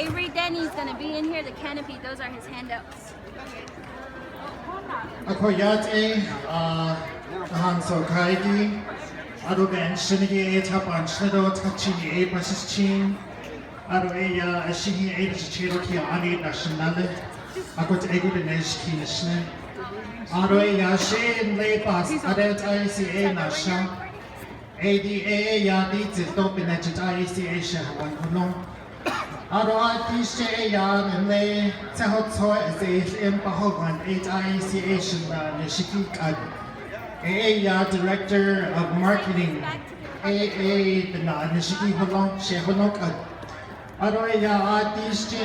Avery Denny's gonna be in here. The canopy, those are his handouts. Akoyate, Hanso Kaigi, Adogan Shinigi, Tapan Shnido, Tachi, Pasichin, Adoya, Ashihi, Cherokee, Ani, Nationale, Akot Egud Neshki Nashne, Adoya, Shane, Lepas, Adet ICA Nasha, ADA, Yadit, Dopinet, ICA Shahawan Hulong. Artische Jahren le Zahotoi as a Bahogan, HICA Nishiki AA Director of Marketing, AA the Nishiki Holong, Sheholok. Aroya Artische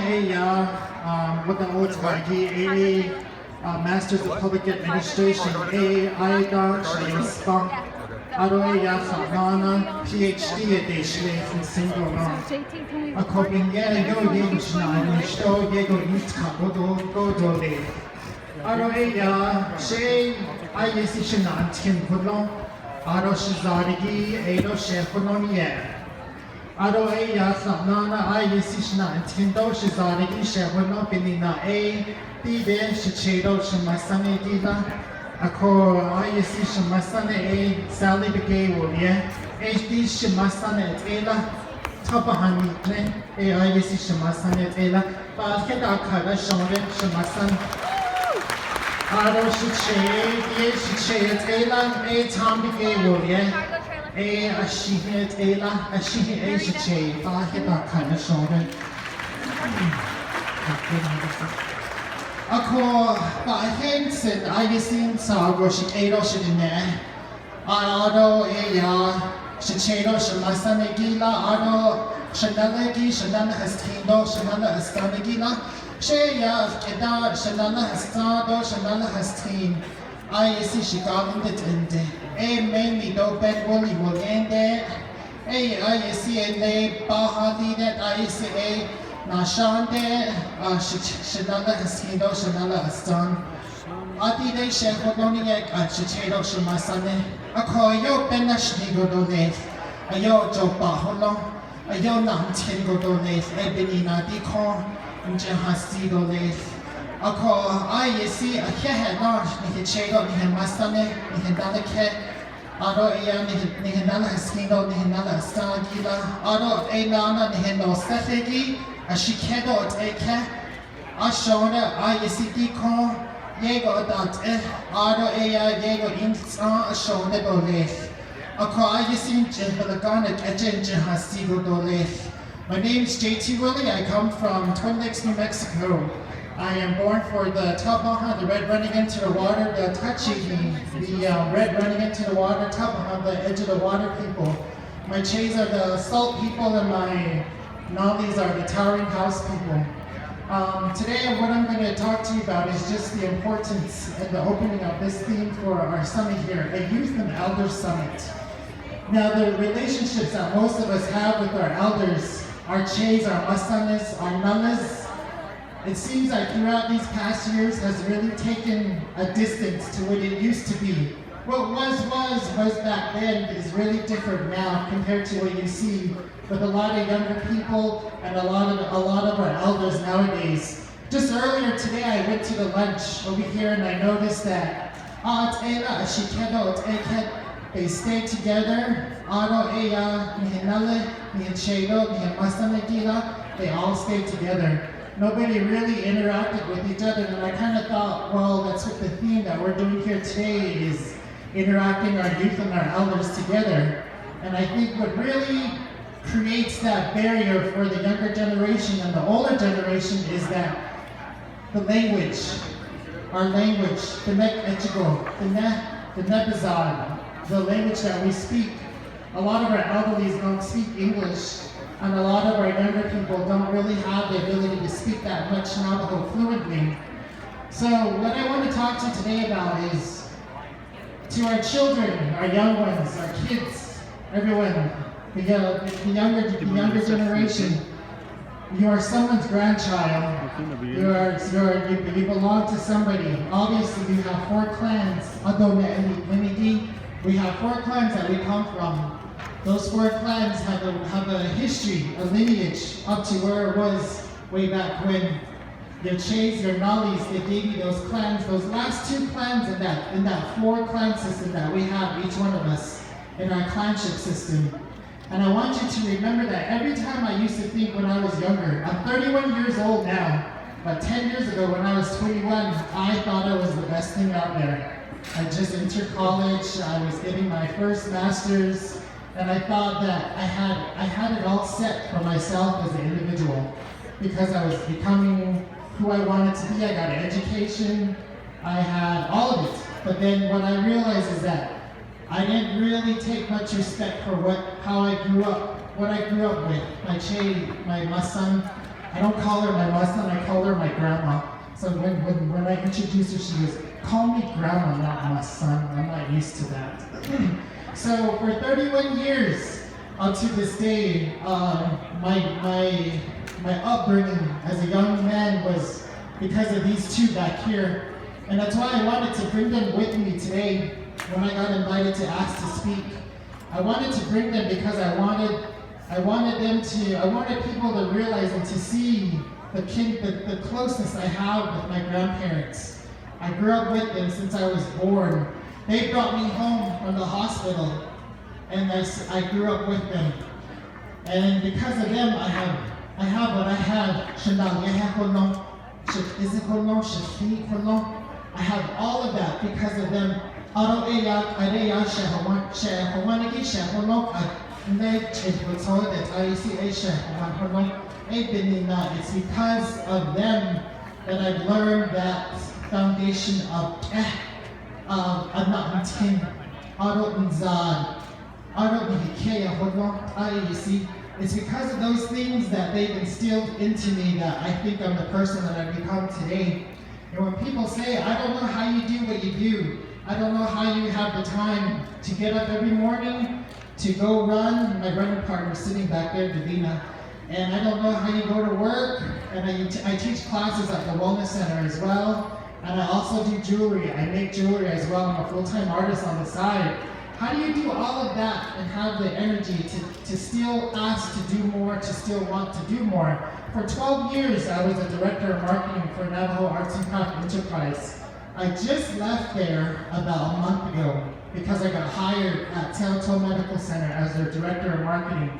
what the old AA Masters of Public Administration, AA Ida Aroya Fagana, PhD edition from Singapore. A coping Yellow Yishna, Shto Yego Yitka, Godo. Aroya, Cheii, Ayesishan, Tim Pudlong, Aro Shizarigi, Edo Shefonomia. Aroya Fagana, Ayesishna, Tindo Shizarigi, Shefono Benina A, Dide, Shichedo, Shamasane Dila. Ako ISC Shamasane Sallie and Tom Begay HD Shamasane Ela Tabahani ISC Shamasane Ela Bakeda Kara Shore Shamasan Aro Cheii Ela Tom Begay Ashihet Ela Ashihe Cheii Bakeda Kara Shore Ako Bahensen Ayasin Sago Shikado Shidine Ado Shichado Shamasane Gila Ado Shanalagi Shanana Hastindo Shanana Hastanagila Cheia Keda Shanana Hastado Shanana Hastin Ayasi Shigavin the Tende mainly do Ben Wooly will end it Ayasi and they Bahadi that Ayasi Nashande, Shanala Haskido, Shanala Hastan, Adide Shekodoniak, Chichedo Shamasane, Akoyo Benashnigo Dones, Ayo Jopaholo, Ayo Nantingo Dones, Ebinina Diko, Jahasti Dones, Ako, I see a Kehana, Nihichego, Nihimasane, Nihidalake, Ado Nihinala Haskido, Nihinala Stagila, Ado Enana, Nihino Sefegi. Ashikedo eke, Ashona, ICD con, Yego dat Ado Ea Yego Insa, Ashona Dolef. Ako Ayasin Jehalagana Ejen Jahasigo Dolef. My name is Cheii Willie. I come from Twin Lakes, New Mexico. I am born for the Tabaha, the red running into the water, the Cheii, the red running into the water, Tabaha, the edge of the water people. My Cheis are the salt people, and my Nalis are the towering house people. Today what I'm going to talk to you about is just the importance and the opening of this theme for our summit here, a Youth and Elders Summit. Now the relationships that most of us have with our elders, our Cheis, our Masanes, our Nalas, it seems like throughout these past years has really taken a distance to what it used to be. What was back then is really different now compared to what you see with a lot of younger people and a lot of our elders nowadays. Just earlier today, I went to the lunch over here and I noticed that they stay together. They all stay together. Nobody really interacted with each other, and I kind of thought, well, that's what the theme that we're doing here today is. Interacting our youth and our elders together. And I think what really creates that barrier for the younger generation and the older generation is that the language, our language, the Nebazad, the language that we speak. A lot of our elderlies don't speak English, and a lot of our younger people don't really have the ability to speak that much Navajo fluently. So what I want to talk to you today about is to our children, our young ones, our kids, everyone, the younger generation. You are someone's grandchild. You belong to somebody. Obviously, we have 4 clans. We have 4 clans that we come from. Those 4 clans have a history, a lineage, up to where it was way back when your Cheis, your Nollies, they gave you those clans, those last 2 clans in that 4 clan system that we have, each one of us, in our clanship system. And I want you to remember that every time I used to think when I was younger, I'm 31 years old now, but 10 years ago when I was 21, I thought I was the best thing out there. I just entered college, I was getting my first master's, and I thought that I had it all set for myself as an individual because I was becoming who I wanted to be. I got an education, I had all of it. But then what I realized is that I didn't really take much respect for how I grew up, what I grew up with. My Cheii, my masan, I don't call her my masan, I call her my grandma. So when I introduced her, she goes, call me grandma, not masan. I'm not used to that. So for 31 years, up to this day, my upbringing as a young man was because of these 2 back here. And that's why I wanted to bring them with me today when I got invited to ask to speak. I wanted to bring them because I wanted people to realize and to see the closeness I have with my grandparents. I grew up with them since I was born. They brought me home from the hospital, and I grew up with them. And because of them, I have what I have. I have all of that because of them. It's because of them that I've learned that foundation of it's because of those things that they've instilled into me that I think I'm the person that I've become today. And when people say, I don't know how you do what you do, I don't know how you have the time to get up every morning, to go run, my running partner is sitting back there, Davina, and I don't know how you go to work, and I teach classes at the Wellness Center as well, and I also do jewelry. I make jewelry as well. I'm a full-time artist on the side. How do you do all of that and have the energy to still ask to do more, to still want to do more? For 12 years, I was a director of marketing for Navajo Arts and Craft Enterprise. I just left there about a month ago because I got hired at Sallie Medical Center as their director of marketing.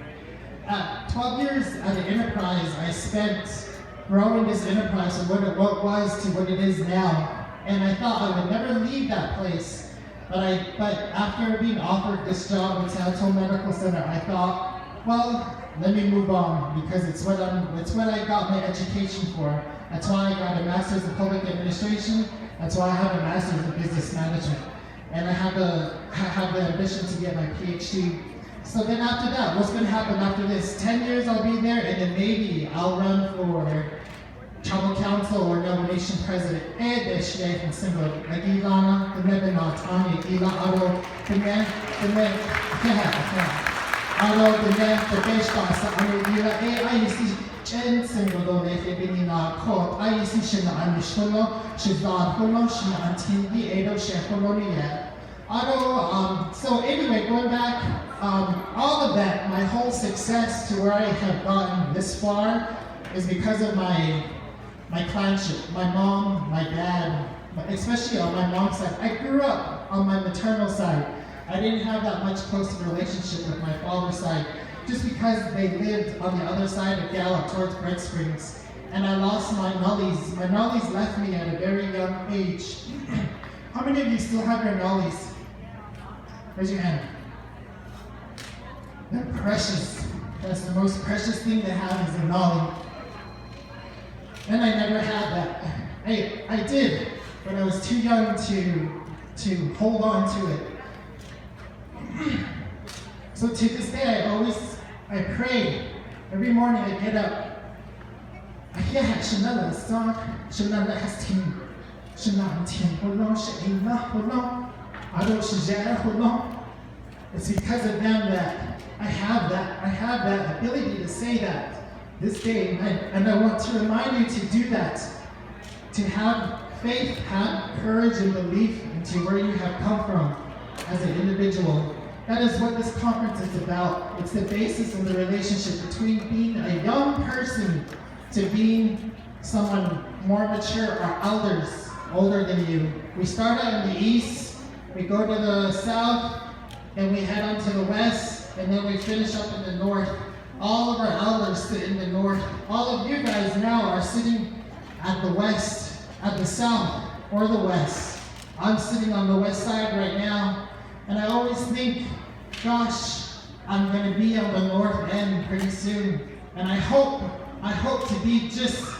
At 12 years at the enterprise, I spent growing this enterprise from what it was to what it is now. And I thought I would never leave that place. But after being offered this job at Sallie Medical Center, I thought, well, let me move on because it's what I got my education for. That's why I got a master's in public administration. That's why I have a master's in business management. And I have the ambition to get my PhD. So then after that, what's going to happen after this? 10 years I'll be there, and then maybe I'll run for tribal council or nomination president. And single Agilana, the Lebanon, Tanya, Gila, Aro, the man, Aro, the man, the Beshta, Aro, I see Chen single, they have I see Shina Anisholo, Shizad Holo, Shina Antindi, Edo, Shekolonia. So anyway, going back, all of that, my whole success to where I have gotten this far is because of my clanship. My mom, my dad, especially on my mom's side. I grew up on my maternal side. I didn't have that much close relationship with my father's side, just because they lived on the other side of Gallup towards Red Springs. And I lost my nollies. My nollies left me at a very young age. How many of you still have your nollies? Raise your hand. They're precious. That's the most precious thing to have is a nollie. And I never had that. I did, but I was too young to hold on to it. So to this day, I pray. Every morning I get up. It's because of them that I have that ability to say that this day, and I want to remind you to do that, to have faith, have courage and belief into where you have come from as an individual. That is what this conference is about. It's the basis of the relationship between being a young person to being someone more mature or elders, older than you. We start out in the east, we go to the south, and we head on to the west, and then we finish up in the north. All of our elders sit in the north. All of you guys now are sitting at the west, at the south, or the west. I'm sitting on the west side right now, and I always think, gosh, I'm gonna be on the north end pretty soon. And I hope to be just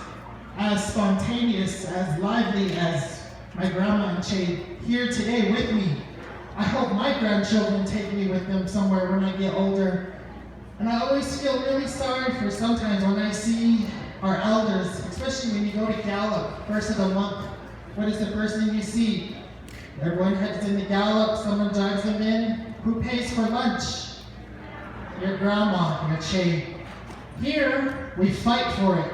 as spontaneous, as lively as my grandma and Cheii here today with me. I hope my grandchildren take me with them somewhere when I get older. And I always feel really sorry for sometimes when I see our elders, especially when you go to Gallup, first of the month. What is the first thing you see? Everyone heads into Gallup, someone drives them in. Who pays for lunch? Your grandma, your Cheii. Here, we fight for it.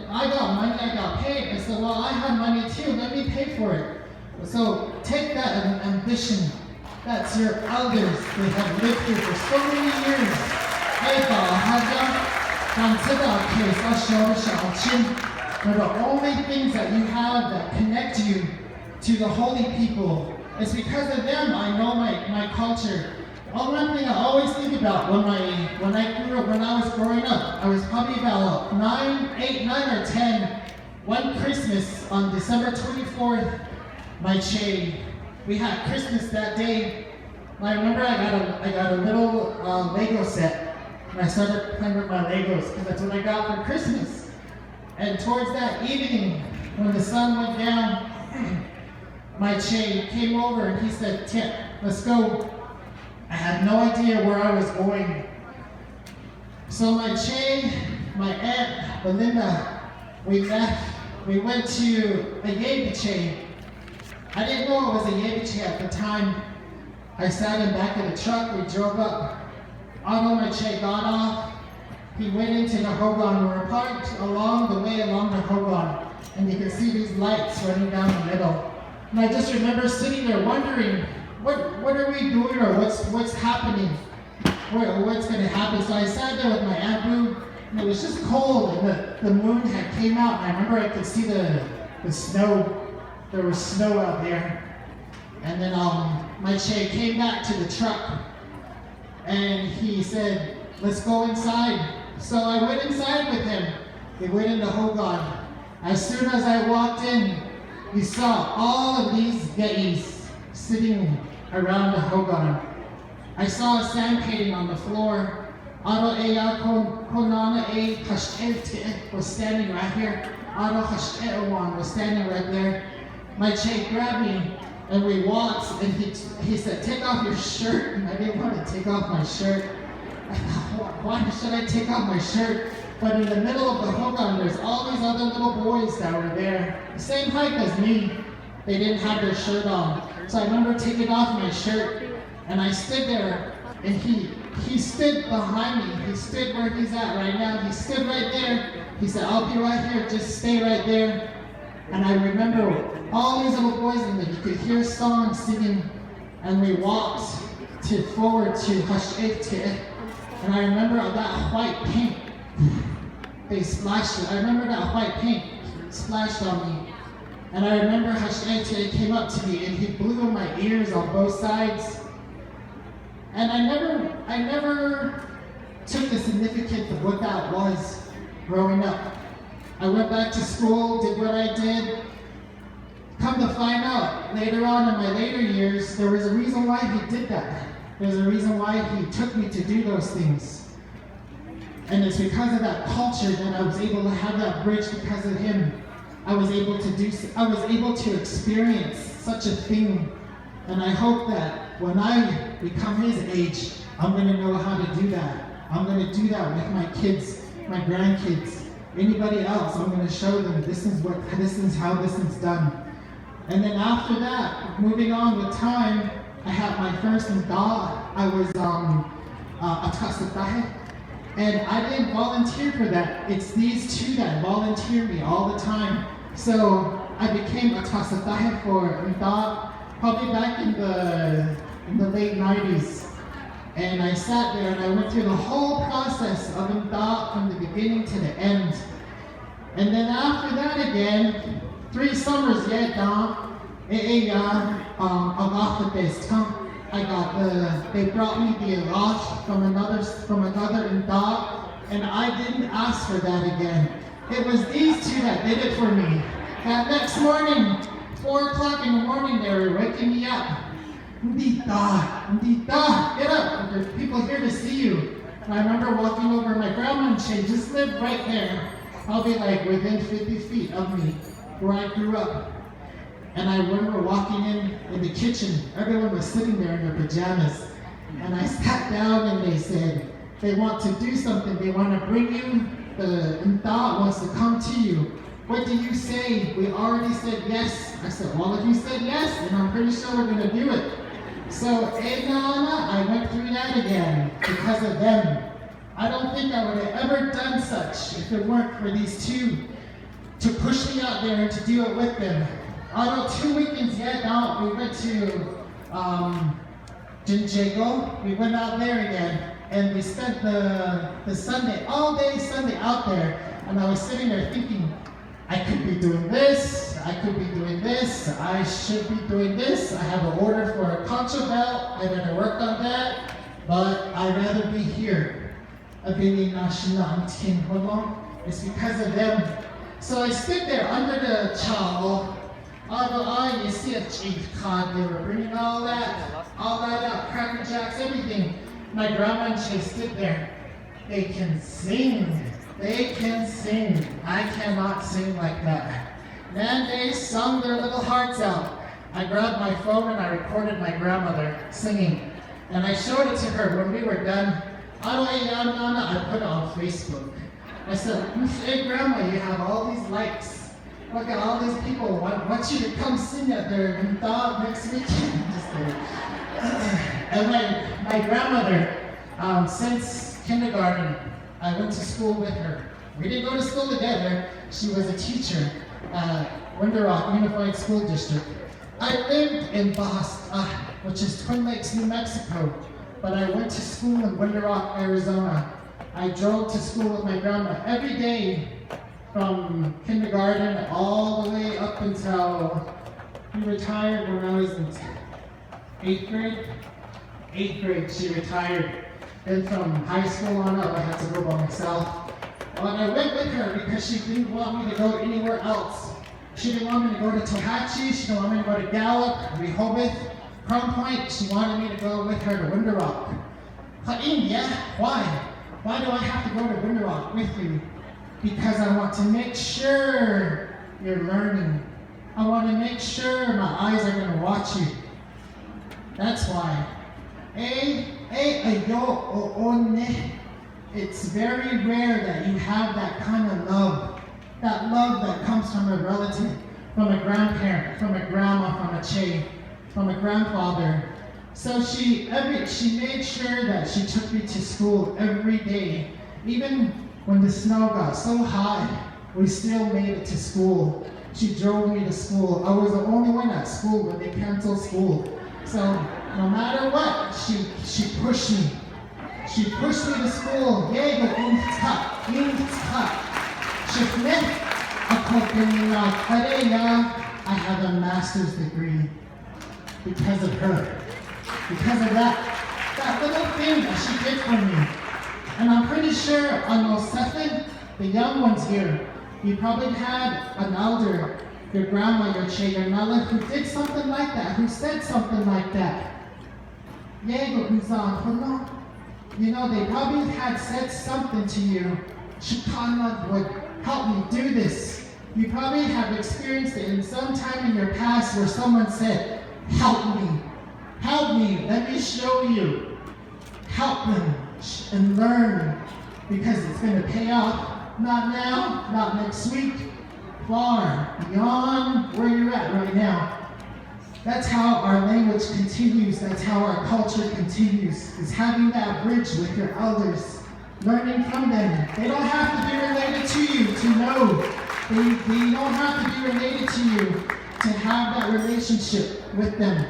I got money, I got paid. I said, well, I have money too, let me pay for it. So take that ambition. That's your elders. They have lived here for so many years. They're the only things that you have that connect you to the holy people. It's because of them I know my culture. One thing I always think about when I grew up, when I was growing up, I was probably about 9 or 10. One Christmas on December 24th, my Cheii, we had Christmas that day. I remember I got a little Lego set, and I started playing with my Legos because that's what I got for Christmas. And towards that evening, when the sun went down, my Cheii came over and he said, "Tip, let's go." I had no idea where I was going. So my Cheii, my aunt, Belinda, we left. We went to a Cheii. I didn't know it was a Cheii at the time. I sat in back of the truck, we drove up. Otto, my Cheii, got off. He went into the Hogan. We were parked along the way along the Hogan, and you could see these lights running down the middle. And I just remember sitting there wondering, what are we doing, or what's happening? What's gonna happen? So I sat there with my Aunt Boo, and it was just cold, and the moon had came out, and I remember I could see the snow. There was snow out there. And then my Cheii came back to the truck, and he said, "Let's go inside." So I went inside with him. We went into Hogan. As soon as I walked in, we saw all of these ge'is sitting around the Hogan. I saw a sand painting on the floor. Aro Eya Konana E Hash'e was standing right here. Aro Hash'e was standing right there. My Cheii grabbed me and we walked, and he said, "Take off your shirt." And I didn't want to take off my shirt. I thought, why should I take off my shirt? But in the middle of the Hogan, there's all these other little boys that were there, the same height as me. They didn't have their shirt on. So I remember taking off my shirt, and I stood there, and he stood behind me. He stood where he's at right now. He stood right there. He said, "I'll be right here, just stay right there." And I remember all these little boys in there, you could hear songs singing, and we walked forward to Hash'e. And I remember that white paint, they splashed it. I remember that white paint splashed on me. And I remember Hash'e came up to me and he blew in my ears on both sides. And I never took the significance of what that was growing up. I went back to school, did what I did. Come to find out, later on in my later years, there was a reason why he did that. There's a reason why he took me to do those things. And it's because of that culture that I was able to have that bridge because of him. I was able to experience such a thing. And I hope that when I become his age, I'm gonna know how to do that. I'm gonna do that with my kids, my grandkids, anybody else. I'm gonna show them this is how this is done. And then after that, moving on with time, I had my first Nda. I was a Tasatahe. And I didn't volunteer for that. It's these two that volunteer me all the time. So I became a Tasatahe for Nda probably back in the late 90s. And I sat there and I went through the whole process of Nda from the beginning to the end. And then after that again, 3 summers yet down, I got they brought me the lot from another dog, and I didn't ask for that again. It was these 2 that did it for me. That next morning, 4 o'clock in the morning, they were waking me up. Ndita, get up, there's people here to see you. And I remember walking over my grandma and Cheii just lived right there. Probably like within 50 feet of me, where I grew up. And I remember walking in the kitchen, everyone was sitting there in their pajamas. And I sat down and they said, they want to do something, they want to bring you, the Nta wants to come to you. What do you say? We already said yes. I said, well, if you said yes, then I'm pretty sure we're going to do it. So, I went through that again because of them. I don't think I would have ever done such if it weren't for these 2 to push me out there and to do it with them. Although 2 weekends yet out, we went to Jinjago. We went out there again, and we spent the Sunday, all day Sunday out there. And I was sitting there thinking, I could be doing this, I could be doing this, I should be doing this. I have an order for a concha belt, I better work on that, but I'd rather be here. It's because of them. So I stood there under the chow. Although you see a chief cod, they were bringing all that out, Cracker Jacks, everything. My grandma and Cheii stood there. They can sing. They can sing. I cannot sing like that. Man, they sung their little hearts out. I grabbed my phone and I recorded my grandmother singing. And I showed it to her when we were done. I put it on Facebook. I said, hey grandma, you have all these likes. Look at all these people want you to come sing at their dog next weekend. And my grandmother, since kindergarten, I went to school with her. We didn't go to school together. She was a teacher at Winter Rock Unified School District. I lived in Boston, which is Twin Lakes, New Mexico, but I went to school in Winter Rock, Arizona. I drove to school with my grandma every day from kindergarten all the way up until we retired when I was in 8th grade. 8th grade, she retired. Then from high school on up, I had to go by myself. And I went with her because she didn't want me to go anywhere else. She didn't want me to go to Tohatchee, she didn't want me to go to Gallup, Rehoboth, Crown Point. She wanted me to go with her to Winter Rock. India, why? Why do I have to go to Winter Rock with you? Because I want to make sure you're learning. I want to make sure my eyes are going to watch you. That's why. It's very rare that you have that kind of love. That love that comes from a relative, from a grandparent, from a grandma, from a Cheii, from a grandfather. So she made sure that she took me to school every day. Even when the snow got so high, we still made it to school. She drove me to school. I was the only one at school when they canceled school. So no matter what, she pushed me. She pushed me to school. I have a master's degree because of her. Because of that little thing that she did for me. And I'm pretty sure on those 7, the young ones here, you probably had an elder, your grandma, your Cheii, your Nala, who did something like that, who said something like that. You know, they probably had said something to you. Shikana would help me do this. You probably have experienced it in some time in your past where someone said, help me, let me show you. Help them and learn, because it's going to pay off. Not now, not next week, far beyond where you're at right now. That's how our language continues. That's how our culture continues, is having that bridge with your elders, learning from them. They don't have to be related to you to know. They don't have to be related to you to have that relationship with them.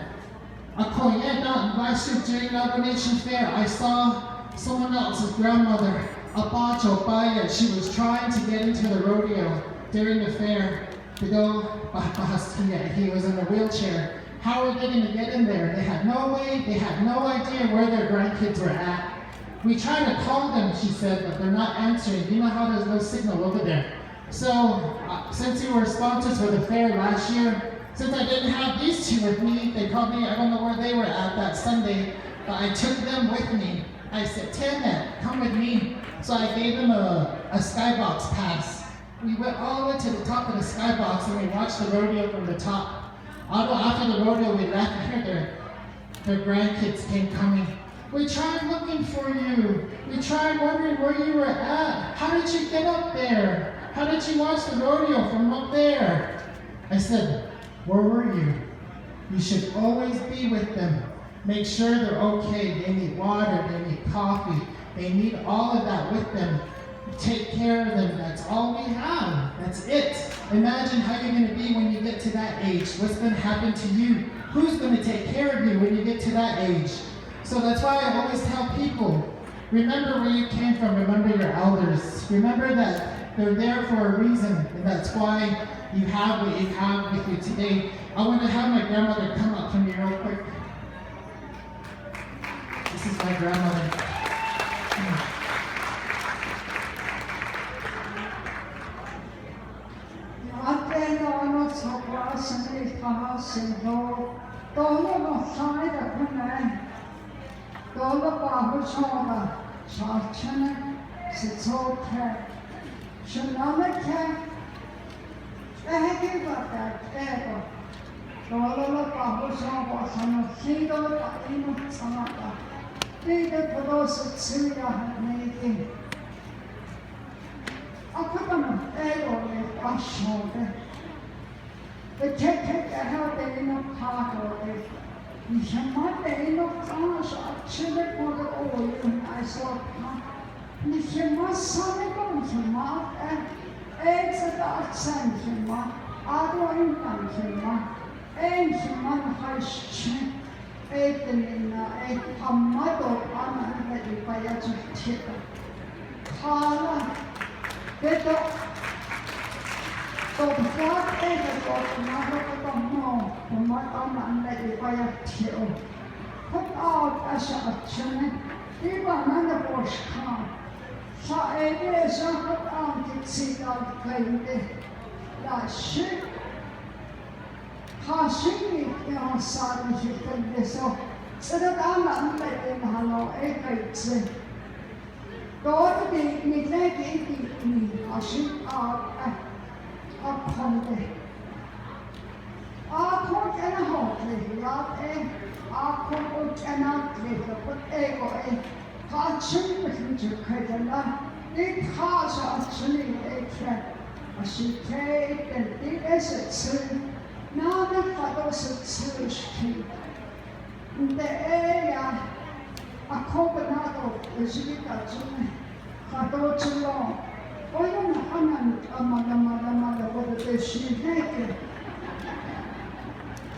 Last year during Navajo Nation Fair, I saw someone else's grandmother, Apacho Baya. She was trying to get into the rodeo. during the fair. He was in a wheelchair. How were they going to get in there? They had no way, they had no idea where their grandkids were at. We tried to call them, she said, but they're not answering. You know how there's no signal over there. So, since you were sponsors for the fair last year, since I didn't have these two with me, they called me, I don't know where they were at that Sunday, but I took them with me. I said, Tiamat, come with me. So I gave them a skybox pass. We went all the way to the top of the skybox and we watched the rodeo from the top. Although after the rodeo we left, here their grandkids came coming. We tried looking for you. We tried wondering where you were at. How did you get up there? How did you watch the rodeo from up there? I said, where were you? You should always be with them. Make sure they're okay. They need water, they need coffee. They need all of that with them. Take care of them. That's all we have. That's it. Imagine how you're going to be when you get to that age. What's going to happen to you? Who's going to take care of you when you get to that age? So that's why I always tell people, remember where you came from. Remember your elders. Remember that they're there for a reason. And that's why you have what you have with you today. I want to have my grandmother come up to me real quick. This is my grandmother. The ticket how they know part of it. You can not they know cars or children for the oil and I saw you can must son go to mark and eggs at that sand him, other income him, and him on high street, eight in a mother on by a ticket. Carla, get up. So the God ever got another no, and my own let you buy a till. Put out as a chimney, even another bush car. So it is a put on to see out playing that shit. Hashing it on Saturday, you can be so. So that I'm not letting hello, a God be me, let it be me, hashing out. Upon the Aqua and a hotly, not a aqua and a little, but a catching with you, Kadala. It has actually a shikate and it is a sin. Now the father's a silly in the area, a coconut is it a long. Oh, you're not mother, what is she naked?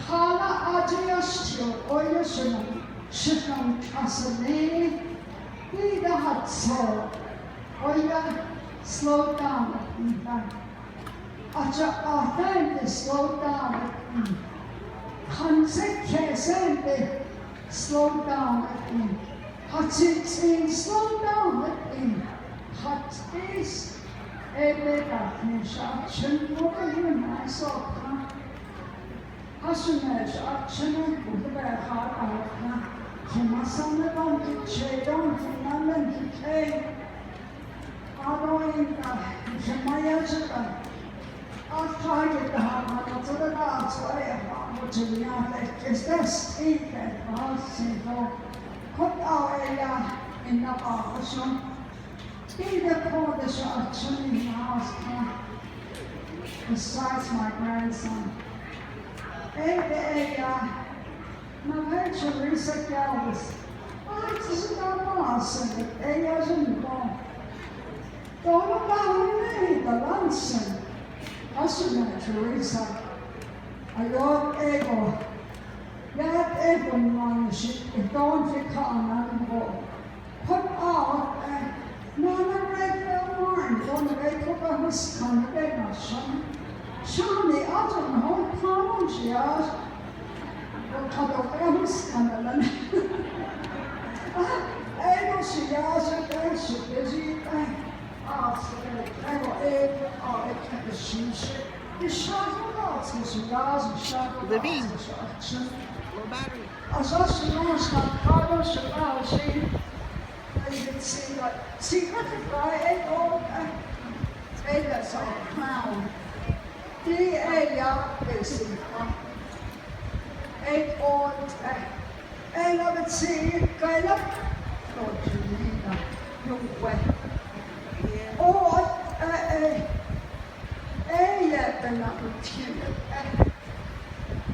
Hala Adiostio, or your son, Shifam Casane, be the hot soul, or you slow down. Aja, thank you, slow down. Hanzik Kesende, slow down. Hatsit, slow down. Hot is. Action, what are you and I saw? Husband, action, with the heart out. Kimasan about to Cheii, don't remember to Cheii. Following Kimaya, I'll target the heart to the last way of to the other. Is this speak at us? Put our in the option. Be the coldest actually in the house, besides my grandson. Navajo Risa Galvis. Oh, it's not awesome. They doesn't go. Don't about me, the Lanson. Husband Teresa. I got ego. That ego man, she don't take on anymore. Put out no, regular wine. Don't they put on Canada, Shani, I don't know, College, yes. Kadokans Canada. I don't see us again, so busy. Living. Low battery. As I see Carlos, I can see that secret guy, that's our crown. The area is eight on and I would see kind of not Julina, no way. Or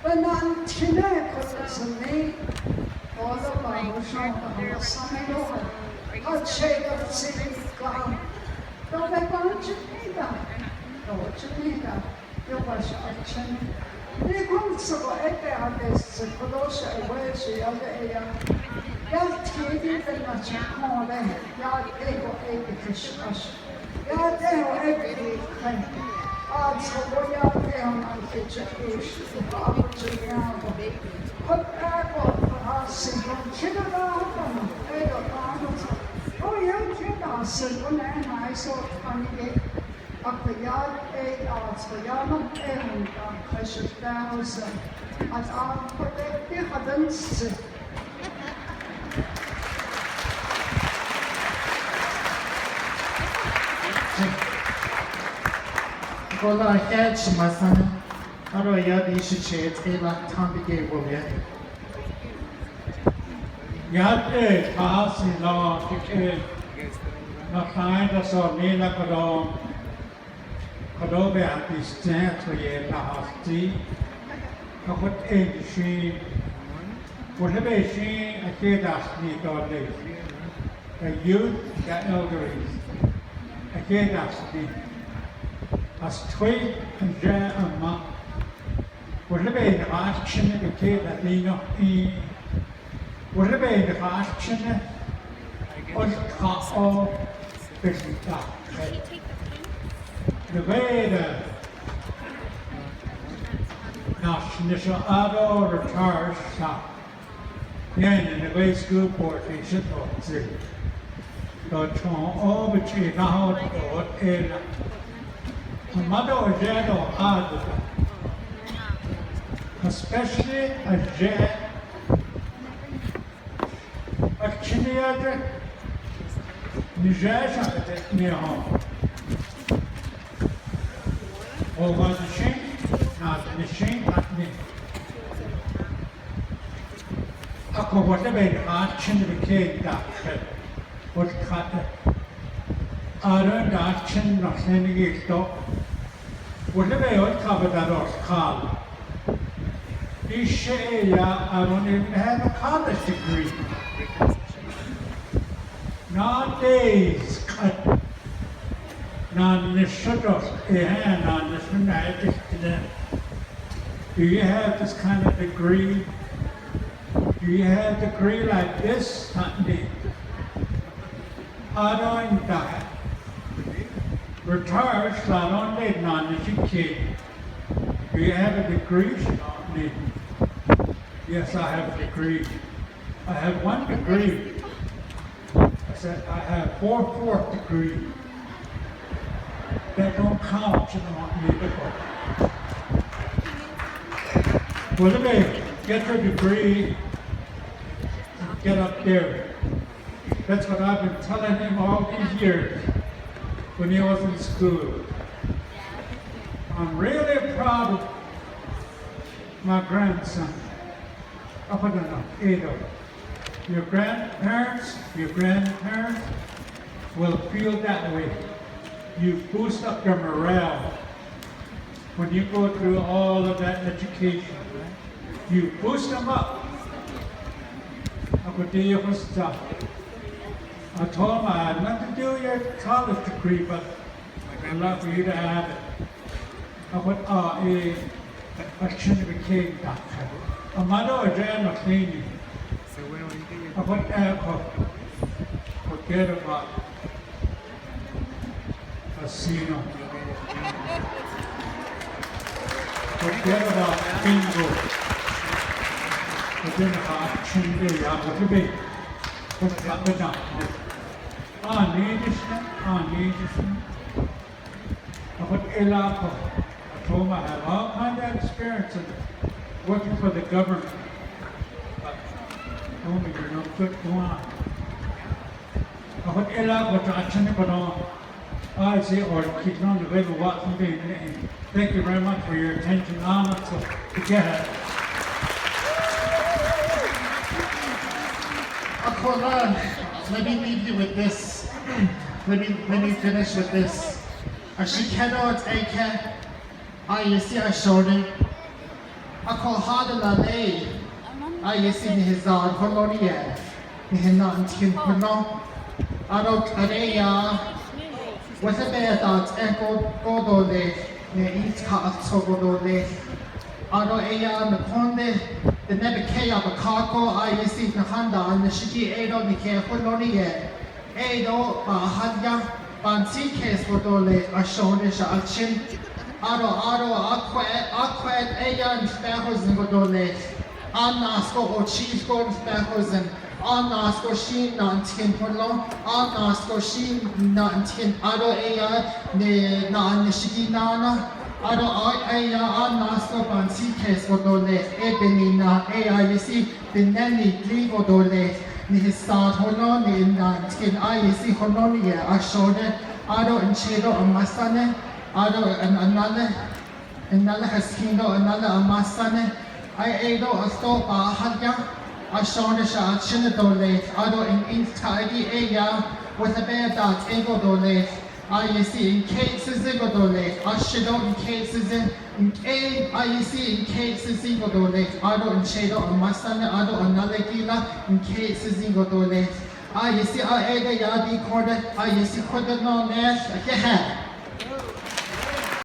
Banantina because me, all the Navajo, some of a shade of city ground. Don't they want to be that? No, to be that. You was action. They come so at the others, the colossal away, the other area. Yard TV, the natural corner, yard ego, a discussion. Yard every kind. So we are there on the education, the opportunity. But I got single children, oh, you can single and I saw funny up the yard, 8 hours, the yard, and I should down, and I'll put the difference. Well, I catch my son. How do I get these Cheii, Sallie and Tom Begay will be? Yat Kasi Law, Nakanda saw Nina Kadom, Kadobe at the stand to ye Lahasti, a good age she, whatever she, a kid asked me God live. The youth, the elderly, a kid asked me. As twee en jij en ma. Wat hebben we in de action de keer dat die nog in. Wat hebben we in de action? Ons gaat al beschikbaar. De weder. Nationale Auto Retard Shop. Ja, in de way school board is het ook zo. Dat gewoon overtje nou het en. Mother jet or other, especially a jet, a chiniader, Nijaja near home. Or was the shame, not the shame, not me. I could whatever the art chin of the cake that was cut. I learned that chin not sending it stop. Whatever I covered that was called. This Cheii, I don't even have a college degree. Nowadays, non the shutters, non the fanatic. Do you have this kind of degree? Do you have a degree like this, Sunday? I don't know. Retired, so I don't need non-educated. Do you have a degree? Yes, I have a degree. I have one degree. I said I have 4/4 degree. That don't count, you don't need to go. Well, let me get your degree and get up there. That's what I've been telling him all these years. When he was in school. I'm really proud of my grandson. Up in the Edo. Your grandparents will feel that way. You boost up your morale when you go through all of that education. You boost them up. I told him I had nothing to do with your college degree, but I'd love for you to have it. I went, I shouldn't have became doctor. A mother or Jan was cleaning. I went, forget about casino. Forget about bingo. Forget about Cheii, what be? What the down? But Ella, Toma have all kinds of experience in working for the government. Toma, you're no good, go on. But Ella, what I tell you, I say, or keep on the way to walk from being. Thank you very much for your attention. On to get it. Let me leave you with this. Let me finish with this. She cannot take it. I see I showed it. I call hard la lay. I see his colonia. He not skin no. I don't what's a bad that echo go do each car so go do I don't the conde the never care of a cargo. I see the Honda and the Shiki Ado the care colonia. Ado Hadya. Bansi case for dole a shonish a chin. Ado aquat ayan spahos and godole. Anasko or cheese gold spahos and Anasko sheen not skin polo. Anasko sheen not skin Ado aya ne nan shiki nana. Ado aya Anasko bansi case for dole. Ebenina aya you see the nanny leave for dole. Ni start hono ni na skin I see hono ni I showed it. Ado and Chedo and Masane. Ado and another Haskino, another Masane. I ado a stop a hadya. I showed it a chinadole. Ado in tidy aya with a bear that ego dole. I see in cases ego dole. I shadow in cases in I see in cases ego dole. Ado and Chedo and Masane. Ado another gila in cases ego dole. I see I ate a yadi corner. I see quarter no nash.